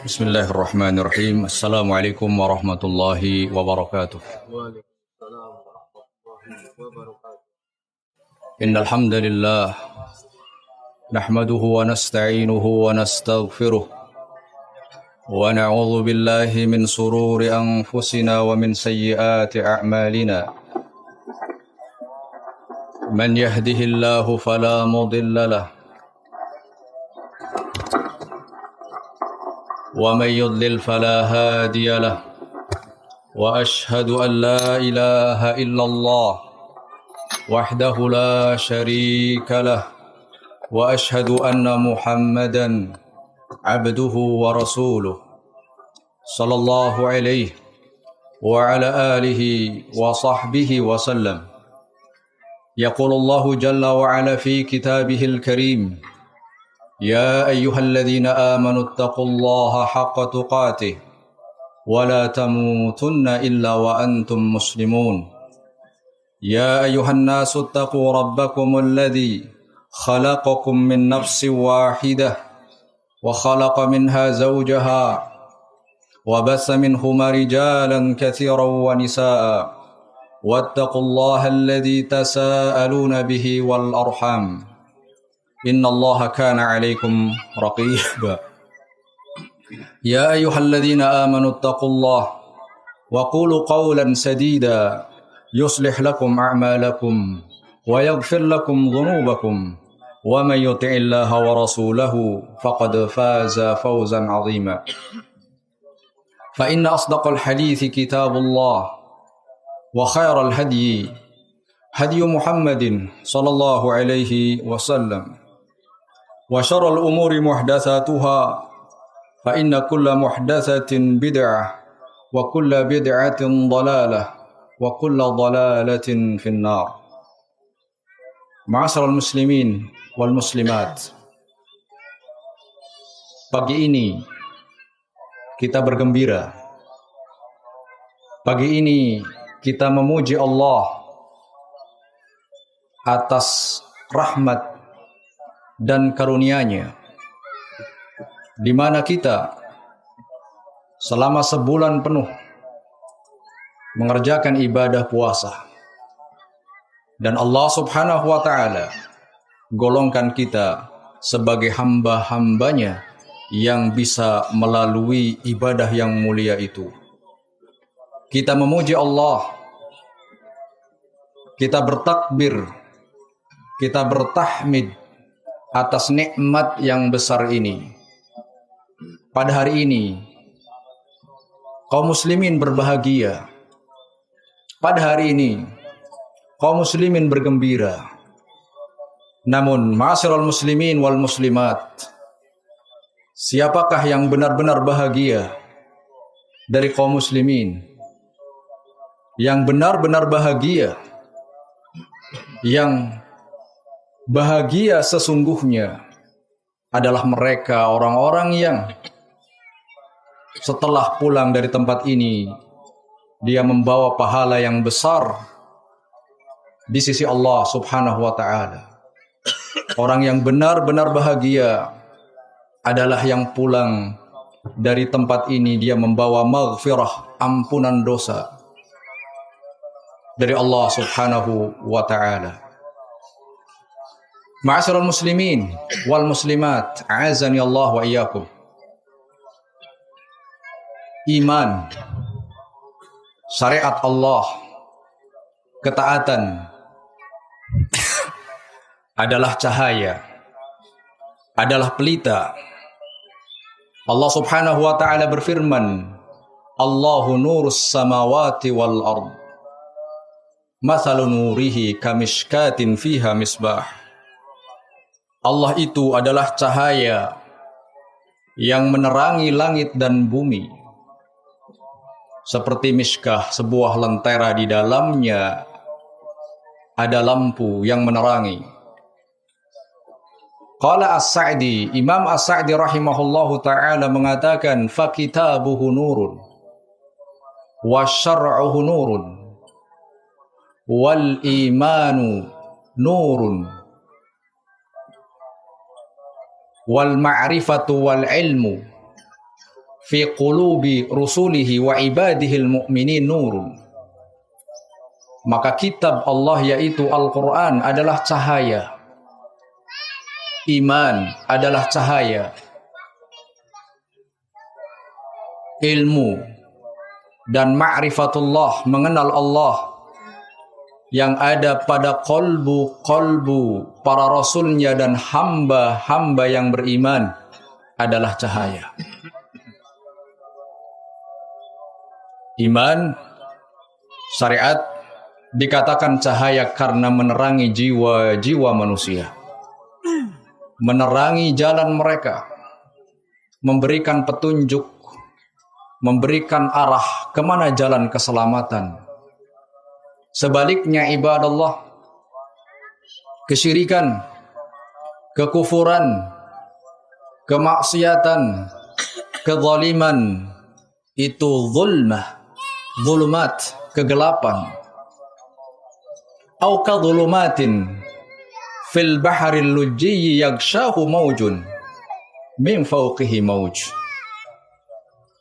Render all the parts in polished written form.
Bismillahirrahmanirrahim. Assalamualaikum warahmatullahi wabarakatuh. Waalaikumsalam warahmatullahi wabarakatuh. Innal hamdalillah nahmaduhu wa nasta'inuhu wa nastaghfiruh wa na'udzu billahi min sururi anfusina wa min sayyiati a'malina. Man yahdihillahu fala mudilla lahu ومن يضلل فلا هادي له وأشهد أن لا إله إلا الله وحده لا شريك له وأشهد أن محمدا عبده ورسوله صلى الله عليه وعلى آله وصحبه وسلم. يقول الله جل وعلا في كتابه الكريم: يا أيها الذين آمنوا اتقوا الله حق تقاته ولا تموتن إلا وأنتم مسلمون. يا أيها الناس اتقوا ربكم الذي خلقكم من نفس واحدة وخلق منها زوجها وبث منهما رجالا كثيرا ونساء واتقوا الله الذي تساءلون به والأرحام إن الله كان عليكم رقيبا. يا أيها الذين آمنوا اتقوا الله وقولوا قولا سديدا يصلح لكم أعمالكم ويغفر لكم ذنوبكم ومن يطع الله ورسوله فقد فاز فوزا عظيما. فإن أصدق الحديث كتاب الله وخير الهدي هدي محمد صلى الله عليه وسلم وشر الأمور محدثاتها فإن كل محدثة بدعة وكل بدعة ضلالة وكل ضلالة في النار. معاشر المسلمين والmuslimat, pagi ini kita bergembira. Pagi ini kita memuji Allah atas rahmat dan karunia-Nya, di mana kita selama sebulan penuh mengerjakan ibadah puasa, dan Allah Subhanahu wa Ta'ala golongkan kita sebagai hamba-hambanya yang bisa melalui ibadah yang mulia itu. Kita memuji Allah, kita bertakbir, kita bertahmid atas nikmat yang besar ini. Pada hari ini kaum muslimin berbahagia. Pada hari ini kaum muslimin bergembira. Namun ma'asyiral muslimin wal muslimat, siapakah yang benar-benar bahagia dari kaum muslimin? Yang benar-benar bahagia, yang bahagia sesungguhnya adalah mereka orang-orang yang setelah pulang dari tempat ini dia membawa pahala yang besar di sisi Allah Subhanahu wa Ta'ala. Orang yang benar-benar bahagia adalah yang pulang dari tempat ini dia membawa maghfirah, ampunan dosa dari Allah Subhanahu wa Ta'ala. Ma'asyiral muslimin wal muslimat, a'azani Allah wa iyyakum. Iman, syariat Allah, ketaatan adalah cahaya, adalah pelita. Allah Subhanahu wa Ta'ala berfirman, Allahu nurus samawati wal ard, mathalu nurihi kamishkatin fiha misbah. Allah itu adalah cahaya yang menerangi langit dan bumi, seperti miskah, sebuah lentera di dalamnya ada lampu yang menerangi. Qala As-Sa'di, Imam As-Sa'di rahimahullahu ta'ala mengatakan, fa kitabuhu nurun wa syar'uhu nurun wal imanu nurun wal ma'rifatu wal ilmu fi qulubi rusulihi wa ibadihil mu'minin nurun. Maka kitab Allah yaitu Al-Quran adalah cahaya. Iman adalah cahaya. Ilmu dan ma'rifatullah, mengenal Allah yang ada pada kolbu para rasulnya dan hamba-hamba yang beriman adalah cahaya. Iman, syariat dikatakan cahaya karena menerangi jiwa-jiwa manusia, menerangi jalan mereka, memberikan petunjuk, memberikan arah kemana jalan keselamatan. Sebaliknya ibadallah, kesyirikan, kekufuran, kemaksiatan, kezaliman itu zulumat, kegelapan. Au kadhulumatin fil bahril lujji yaghshahu maujun min fawqihi mauj.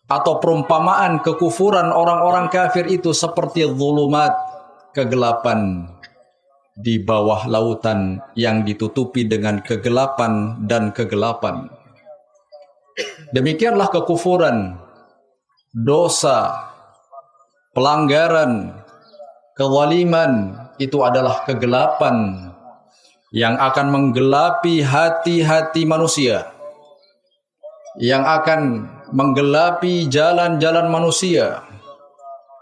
Atau perumpamaan kekufuran orang-orang kafir itu seperti zulumat, kegelapan di bawah lautan yang ditutupi dengan kegelapan dan kegelapan. Demikianlah kekufuran, dosa, pelanggaran, kezaliman itu adalah kegelapan yang akan menggelapi hati-hati manusia, yang akan menggelapi jalan-jalan manusia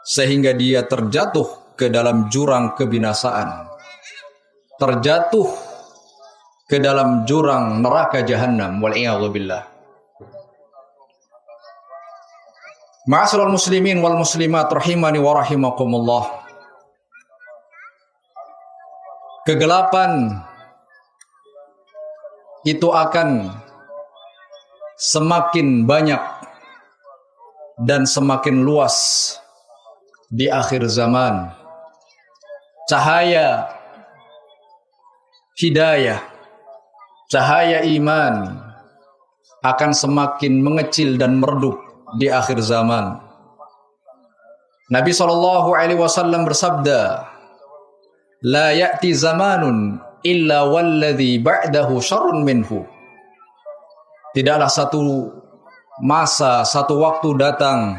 sehingga dia terjatuh ke dalam jurang kebinasaan, terjatuh ke dalam jurang neraka jahanam, wal'iyadzubillah. Ma'asyiral muslimin wal muslimat rahimani wa rahimakumullah. Kegelapan itu akan semakin banyak dan semakin luas di akhir zaman. Cahaya hidayah, cahaya iman akan semakin mengecil dan meredup di akhir zaman. Nabi SAW bersabda, la ya'ti zamanun illa walladhi ba'dahu syarrun minhu. Tidaklah satu masa, satu waktu datang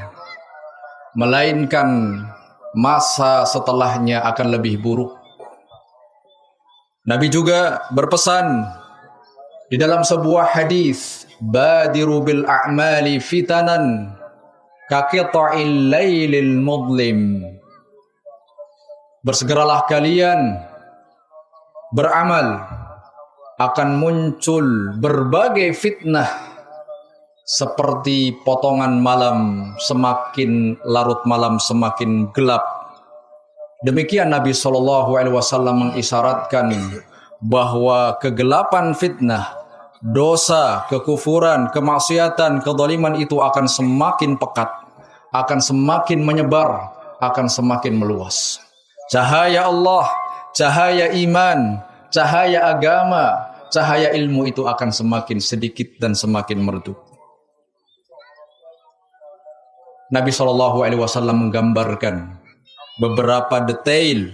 melainkan masa setelahnya akan lebih buruk. Nabi juga berpesan di dalam sebuah hadis, badiru bil a'mali fitanan kaqita'il lailil mudlim. Bersegeralah kalian beramal, akan muncul berbagai fitnah seperti potongan malam, semakin larut malam semakin gelap. Demikian Nabi SAW mengisyaratkan bahwa kegelapan fitnah, dosa, kekufuran, kemaksiatan, kezaliman itu akan semakin pekat, akan semakin menyebar, akan semakin meluas. Cahaya Allah, cahaya iman, cahaya agama, cahaya ilmu itu akan semakin sedikit dan semakin meredup. Nabi SAW menggambarkan beberapa detail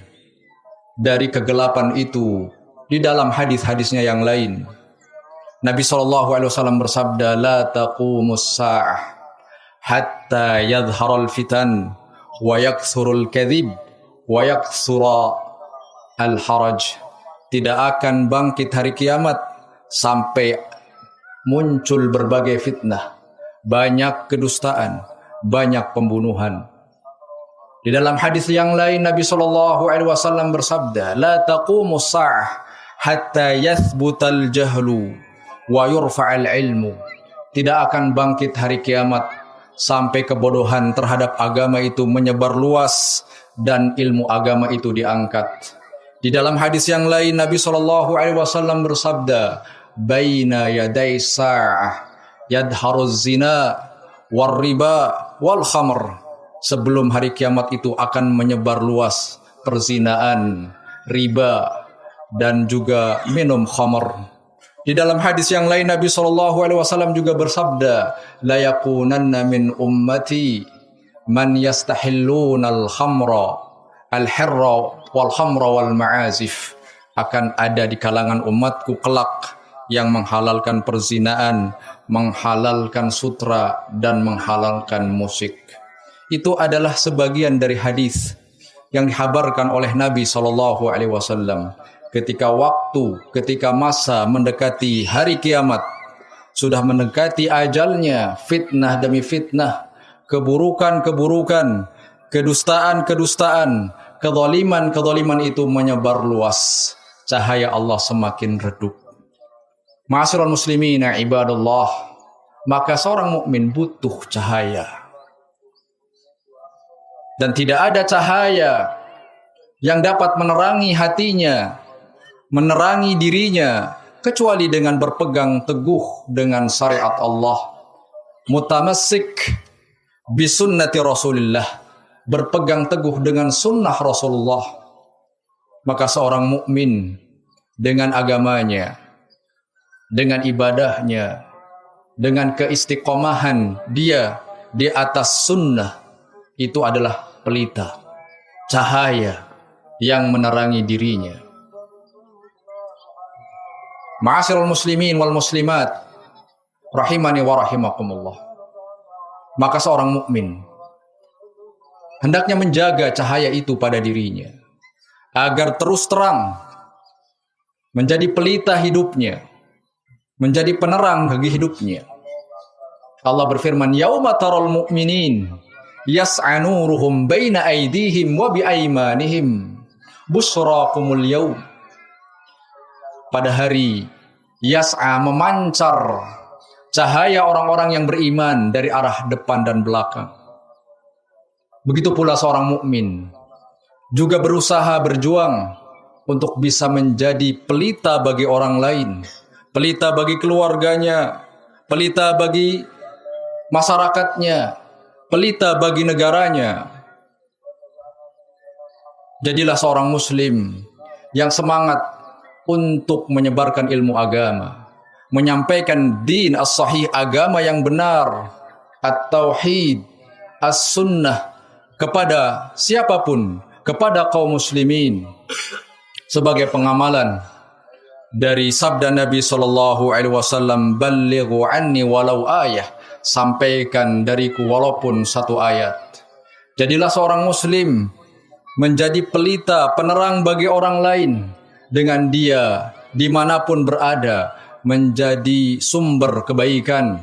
dari kegelapan itu di dalam hadis-hadisnya yang lain. Nabi SAW bersabda, la taqumus sa'ah hatta yadhharal fitan wa yakthurul kadhib wa yakthura al-haraj. Tidak akan bangkit hari kiamat sampai muncul berbagai fitnah, banyak kedustaan, banyak pembunuhan. Di dalam hadis yang lain Nabi SAW bersabda, la taqumus sa'ah hatta yathbutal jahlu wa yurfa'al ilmu. Tidak akan bangkit hari kiamat sampai kebodohan terhadap agama itu menyebar luas dan ilmu agama itu diangkat. Di dalam hadis yang lain Nabi SAW bersabda, baina yaday sa'ah yadharuz zina war riba wal khamr. Sebelum hari kiamat itu akan menyebar luas perzinaan, riba dan juga minum khamr. Di Di dalam hadis yang lain Nabi SAW juga bersabda, la yakunanna min ummati man yastahilluna al-khamra al-hirra wal-khamra wal-ma'azif. Akan ada di kalangan umatku kelak yang menghalalkan perzinaan, menghalalkan sutra, dan menghalalkan musik. Itu adalah sebagian dari hadis yang dihabarkan oleh Nabi SAW. Ketika masa mendekati hari kiamat, sudah mendekati ajalnya, fitnah demi fitnah, keburukan-keburukan, kedustaan-kedustaan, kezaliman itu menyebar luas. Cahaya Allah semakin redup. Ma'asyiral muslimin ibadallah, maka seorang mukmin butuh cahaya. Dan tidak ada cahaya yang dapat menerangi hatinya, menerangi dirinya, kecuali dengan berpegang teguh dengan syariat Allah. Mutamassik bisunnati Rasulillah, berpegang teguh dengan sunnah Rasulullah. Maka seorang mukmin dengan agamanya, dengan ibadahnya, dengan keistiqomahan dia di atas sunnah, itu adalah pelita, cahaya yang menerangi dirinya. Ma'asyiral muslimin wal muslimat rahimani wa rahimakumullah. Maka seorang mukmin hendaknya menjaga cahaya itu pada dirinya agar terus terang, menjadi pelita hidupnya, menjadi penerang bagi hidupnya. Allah berfirman, yauma taral mu'minin yas'a nuruhum baina aydihim wa bi aymanihim busyrakumul yaum. Pada hari yas'a, memancar cahaya orang-orang yang beriman dari arah depan dan belakang. Begitu pula seorang mukmin juga berusaha berjuang untuk bisa menjadi pelita bagi orang lain, pelita bagi keluarganya, pelita bagi masyarakatnya, pelita bagi negaranya. Jadilah seorang muslim yang semangat untuk menyebarkan ilmu agama, menyampaikan din as-sahih, agama yang benar, at-tauhid, as-sunnah, kepada siapapun, kepada kaum muslimin, sebagai pengamalan dari sabda Nabi SAW, ballighu anni walau ayah, sampaikan dariku walaupun satu ayat. Jadilah seorang muslim menjadi pelita, penerang bagi orang lain, dengan dia dimanapun berada menjadi sumber kebaikan,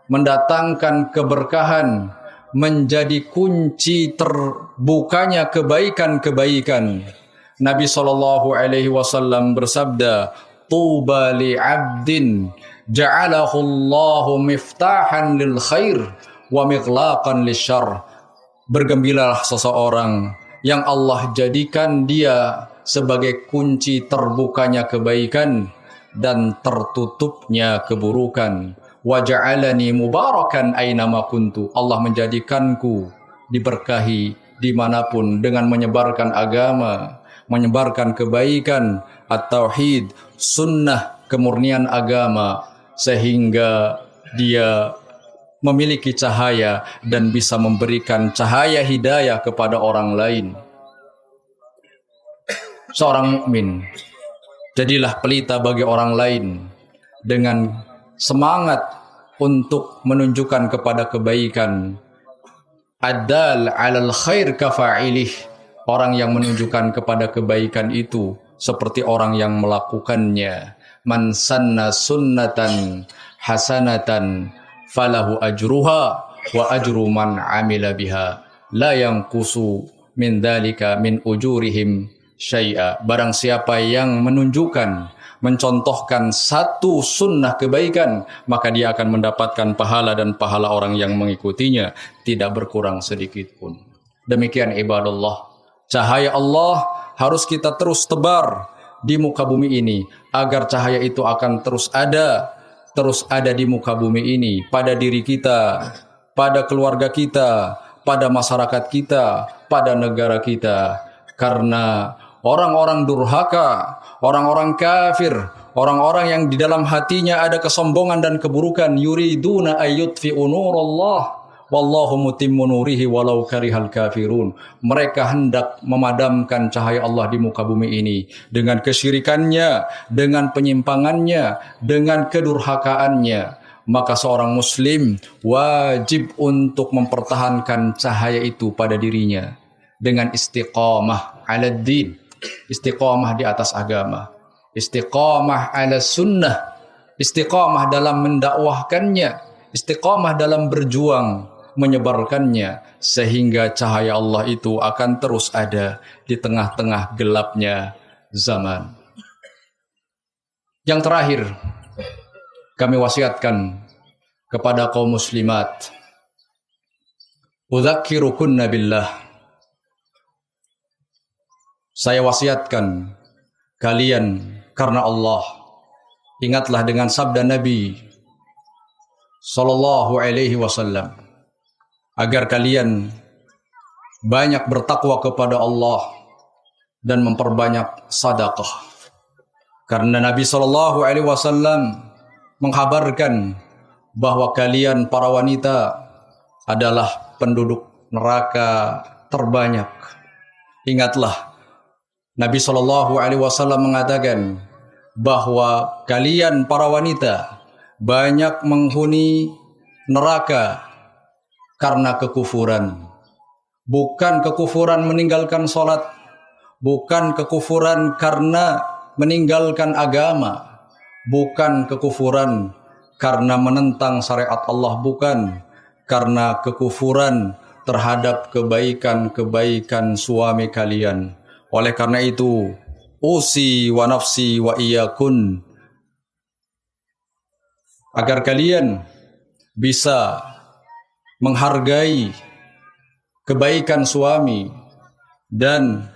mendatangkan keberkahan, menjadi kunci terbukanya kebaikan-kebaikan. Nabi SAW bersabda, tuba li abdin ja'alahu Allahu miftahan lil khair wa mighlaqan lisyarr. Bergembiralah seseorang yang Allah jadikan dia sebagai kunci terbukanya kebaikan dan tertutupnya keburukan. Wa ja'alani mubarakan ainama kuntu. Allah menjadikanku diberkahi dimanapun dengan menyebarkan agama, menyebarkan kebaikan, at-tauhid, sunnah, kemurnian agama, sehingga dia memiliki cahaya dan bisa memberikan cahaya hidayah kepada orang lain. Seorang mukmin jadilah pelita bagi orang lain dengan semangat untuk menunjukkan kepada kebaikan. Adal 'alal khair kafa'ilih. Orang yang menunjukkan kepada kebaikan itu seperti orang yang melakukannya. Man sanna sunnatan hasanatan falahu ajruha wa ajru man 'amila biha la yanqusu min dzalika min ujurihim syai'a. Barang siapa yang menunjukkan, mencontohkan satu sunnah kebaikan, maka dia akan mendapatkan pahala dan pahala orang yang mengikutinya tidak berkurang sedikit pun. Demikian ibadallah, cahaya Allah harus kita terus tebar di muka bumi ini, agar cahaya itu akan terus ada di muka bumi ini, pada diri kita, pada keluarga kita, pada masyarakat kita, pada negara kita. Karena orang-orang durhaka, orang-orang kafir, Orang-orang yang di dalam hatinya ada kesombongan dan keburukan, yuriduna ayyutfi'u nurallah wallahu mutimmu nurihi walau karihal kafirun. Mereka hendak memadamkan cahaya Allah di muka bumi ini dengan kesyirikannya, dengan penyimpangannya, dengan kedurhakaannya. Maka seorang muslim wajib untuk mempertahankan cahaya itu pada dirinya dengan istiqamah ala din, istiqamah di atas agama, istiqamah ala sunnah, istiqamah dalam mendakwahkannya, istiqamah dalam berjuang menyebarkannya, sehingga cahaya Allah itu akan terus ada di tengah-tengah gelapnya zaman. Yang terakhir, kami wasiatkan kepada kaum muslimat, udzakirukunna billah. Saya wasiatkan kalian karena Allah, ingatlah dengan sabda Nabi sallallahu alaihi wasallam, agar kalian banyak bertakwa kepada Allah dan memperbanyak sedekah. Karena Nabi sallallahu alaihi wasallam menghabarkan bahwa kalian para wanita adalah penduduk neraka terbanyak. Ingatlah, Nabi sallallahu alaihi wasallam mengatakan bahwa kalian para wanita banyak menghuni neraka karena kekufuran. Bukan kekufuran meninggalkan sholat, bukan kekufuran karena meninggalkan agama, bukan kekufuran karena menentang syariat Allah, bukan karena kekufuran terhadap kebaikan-kebaikan suami kalian. Oleh karena itu, usi wa nafsi wa iyakun, agar kalian bisa menghargai kebaikan suami dan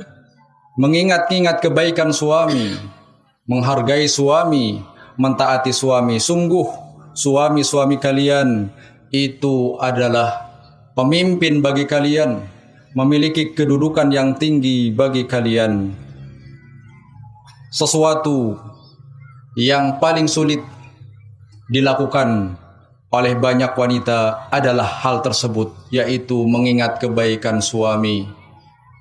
mengingat-ingat kebaikan suami, menghargai suami, mentaati suami. Sungguh suami-suami kalian itu adalah pemimpin bagi kalian, memiliki kedudukan yang tinggi bagi kalian. Sesuatu yang paling sulit dilakukan oleh banyak wanita adalah hal tersebut, yaitu mengingat kebaikan suami,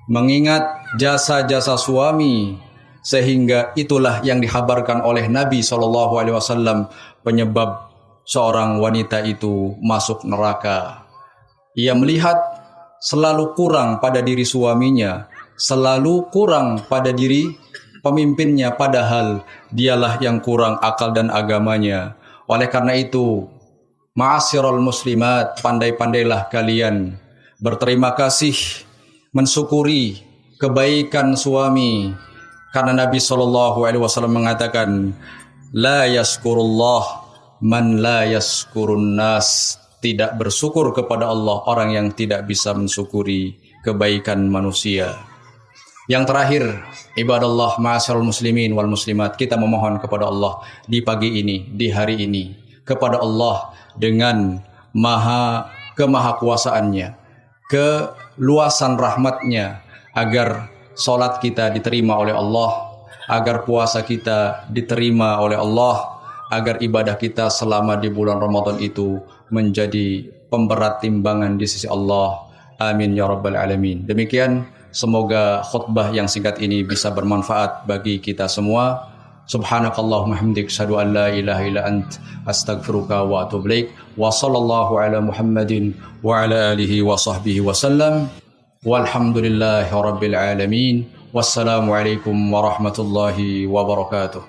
mengingat jasa-jasa suami, sehingga itulah yang dihabarkan oleh Nabi SAW penyebab seorang wanita itu masuk neraka. Ia melihat selalu kurang pada diri suaminya, selalu kurang pada diri pemimpinnya, padahal dialah yang kurang akal dan agamanya. Oleh karena itu, ma'asyiral muslimat, pandai-pandailah kalian berterima kasih, mensyukuri kebaikan suami. Karena Nabi SAW mengatakan, la yaskurullah man la yaskurun nas. Tidak bersyukur kepada Allah orang yang tidak bisa mensyukuri kebaikan manusia. Yang terakhir, ibadallah ma'asyiral muslimin wal muslimat, kita memohon kepada Allah di pagi ini, di hari ini, kepada Allah dengan kemahakuasaannya, keluasan rahmatnya, agar salat kita diterima oleh Allah, agar puasa kita diterima oleh Allah, agar ibadah kita selama di bulan Ramadan itu menjadi pemberat timbangan di sisi Allah. Amin ya rabbal alamin. Demikian, semoga khutbah yang singkat ini bisa bermanfaat bagi kita semua. Subhanakallahumma hamdik, asyhadu an la ilaha illa ant, astaghfiruka wa atubu ilaik. Wa sallallahu ala Muhammadin wa ala alihi wa sahbihi wa sallam. Walhamdulillahi rabbil alamin. Wassalamu alaikum warahmatullahi wabarakatuh.